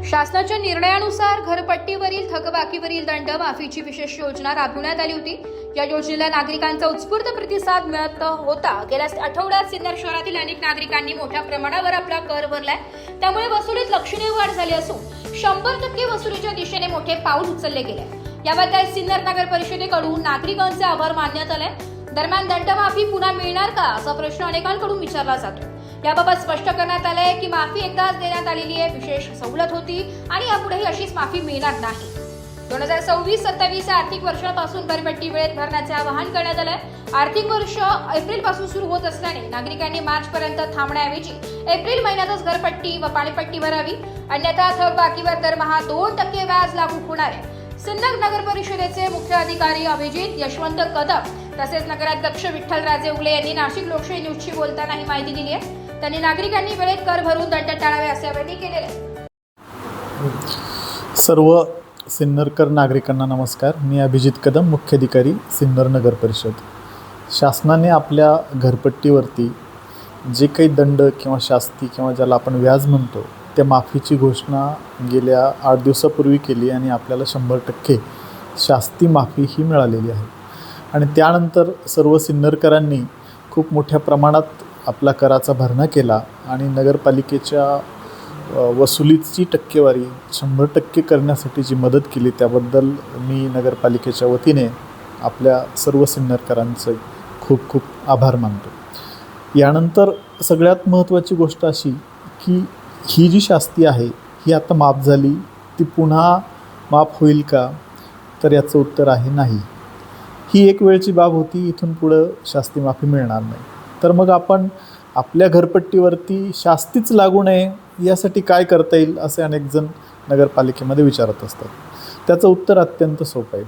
शासनाच्या निर्णयानुसार घरपट्टीवरील थकबाकीवरील दंड माफीची विशेष योजना राबवण्यात आली होती। या योजनेला नागरिकांचा उत्स्फूर्त प्रतिसाद मिळत होता। गेल्या आठवड्यात सिन्नर शहरातील अनेक नागरिकांनी मोठ्या प्रमाणावर आपला कर भरलाय। त्यामुळे वसुलीत लक्षणीय वाढ झाली असून 100% वसुलीच्या दिशेने मोठे पाऊल उचलले गेले। याबद्दल सिन्नर नगर परिषदेकडून नागरिकांचे आभार मानण्यात आले। दरम्यान दंडमाफी पुन्हा मिळणार का असा प्रश्न अनेकांकडून विचारला जातो। याबाबत स्पष्ट करण्यात आले की माफी एकदाच देण्यात आलेली आहे, विशेष सवलत होती आणि यापुढेही अशीच माफी मिळणार नाही। 2026-27 आर्थिक वर्षापासून घरपट्टी वेळेत भरण्याचे आवाहन करण्यात आले। आर्थिक वर्ष एप्रिल पासून सुरू होत असल्याने नागरिकांनी मार्च पर्यंत थांबण्याऐवजी एप्रिल महिन्यातच घरपट्टी व पाणीपट्टी भरावी, अन्यथा थकबाकीवर दरमहा 2% व्याज लागू होणार आहे। सिन्नर नगर परिषदेचे मुख्य अधिकारी अभिजित यशवंत कदम तसेच नगराध्यक्ष विठ्ठलराजे उगले यांनी नाशिक लोकशाही न्यूजशी बोलताना ही माहिती दिली आहे। त्यांनी नागरिकांनी वेळेत कर भरून दंड टाळावे असे आवाहन केले आहे। सर्व सिन्नरकर नागरिकांना नमस्कार। मी अभिजित कदम, मुख्य अधिकारी सिन्नर नगर परिषद। शासनाने आपल्या घरपट्टीवरती जे काही दंड किंवा शास्ती किंवा ज्याला आपण व्याज म्हणतो त्या माफीची घोषणा गेल्या 8 दिवसापूर्वी केली आणि आपल्याला 100% शास्ती माफी ही मिळालेली आहे। आणि त्यानंतर सर्व सिन्नरकरांनी खूप मोठ्या प्रमाणात आपला कराचा भरणा केला आणि नगरपालिकेच्या वसुलीची टक्केवारी 100% करण्यासाठी जी मदत केली त्याबद्दल मी नगरपालिकेच्या वतीने आपल्या सर्व सिन्नरकरांचे खूप खूप आभार मानतो। यानंतर सगळ्यात महत्त्वाची गोष्ट अशी की ही जी शास्ती आहे ही आता माफ झाली, ती पुन्हा माफ होईल का? तर याचं उत्तर आहे नाही। ही एक वेळची बाब होती, इथून पुढं शास्ती माफी मिळणार नाही। तर मग आपण आपल्या घरपट्टीवरती शास्तीच लागू नये यासाठी काय करता येईल असे अनेक जण नगरपालिकेमध्ये विचारत असतात। त्याचं उत्तर अत्यंत सोपं आहे।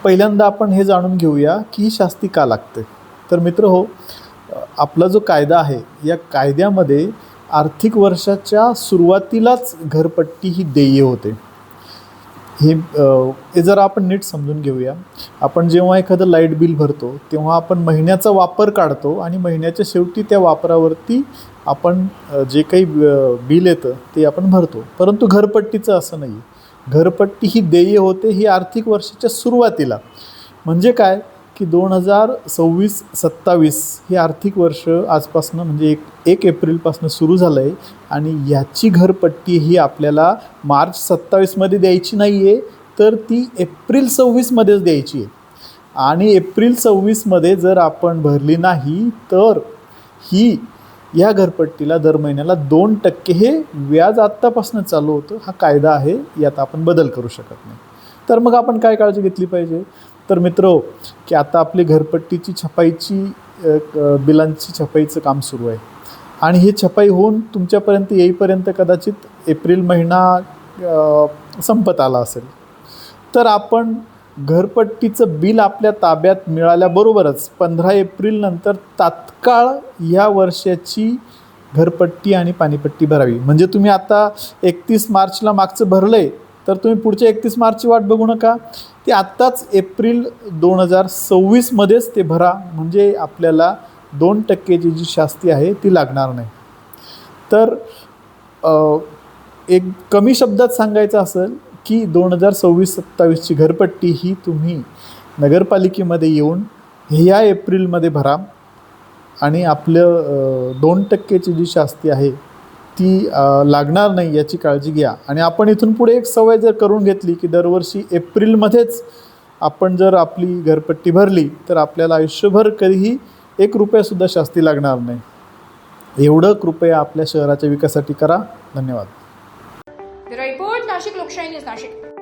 पहिल्यांदा आपण हे जाणून घेऊया की ही शास्ती का लागते। तर मित्रहो, आपला जो कायदा आहे या कायद्यामध्ये आर्थिक वर्षाच्या सुरुवातीलाच घरपट्टी ही देय होते। हे जरा आपण नीट समजून घेऊया। आपण जेव्हा एखादं लाईट बिल भरतो तेव्हा आपण महिन्याचा वापर काढतो आणि महिन्याच्या शेवटी त्या वापरावरती आपण जे काही बिल येतं ते आपण भरतो। परंतु घरपट्टीचं असं नाही। घरपट्टी ही देय होते ही आर्थिक वर्षाच्या सुरुवातीला। म्हणजे काय की 2026-27 हे आर्थिक वर्ष आजपासून म्हणजे 1 एप्रिलपासून सुरू झालं आहे आणि याची घरपट्टी ही आपल्याला मार्च 27मध्ये द्यायची नाही आहे, तर ती एप्रिल 26मध्येच द्यायची आहे। आणि एप्रिल 26मध्ये जर आपण भरली नाही तर ही या घरपट्टीला दर महिन्याला 2% हे व्याज आत्तापासून चालू होतं। हा कायदा आहे, यात आपण बदल करू शकत नाही। तर मग आपण काय काळजी घेतली पाहिजे? तर मित्रो, की आता आपली घरपट्टीची छपाईची बिलांची छपाईचं काम सुरू आहे आणि हे छपाई होऊन तुमच्यापर्यंत येईपर्यंत कदाचित एप्रिल महिना संपत आला असेल। तर आपण घरपट्टीचं बिल आपल्या ताब्यात मिळाल्याबरोबरच 15 एप्रिलनंतर तात्काळ या वर्षाची घरपट्टी आणि पाणीपट्टी भरावी। म्हणजे तुम्ही आता 31 मार्चला मागचं भरलं आहे तर तुम्ही पुढच्या 31 मार्चची वाट बघू नका, ते आत्ताच एप्रिल 2026मध्येच ते भरा। म्हणजे आपल्याला 2%ची जी शास्ती आहे ती लागणार नाही। तर एक कमी शब्दात सांगायचं असेल की 2026-27ची घरपट्टी ही तुम्ही नगरपालिकेमध्ये येऊन ह्या एप्रिलमध्ये भरा आणि आपलं 2%ची जी शास्ती आहे ती लागणार नाही याची काळजी घ्या। आणि आपण इथून पुढे एक सवय जर करून घेतली की दरवर्षी एप्रिलमध्येच आपण जर आपली घरपट्टी भरली तर आपल्याला आयुष्यभर कधीही 1 रुपयासुद्धा शास्ती लागणार नाही। एवढं कृपया आपल्या शहराच्या विकासासाठी करा। धन्यवाद। रिपोर्ट नाशिक लोकशाही न्यूज नाशिक।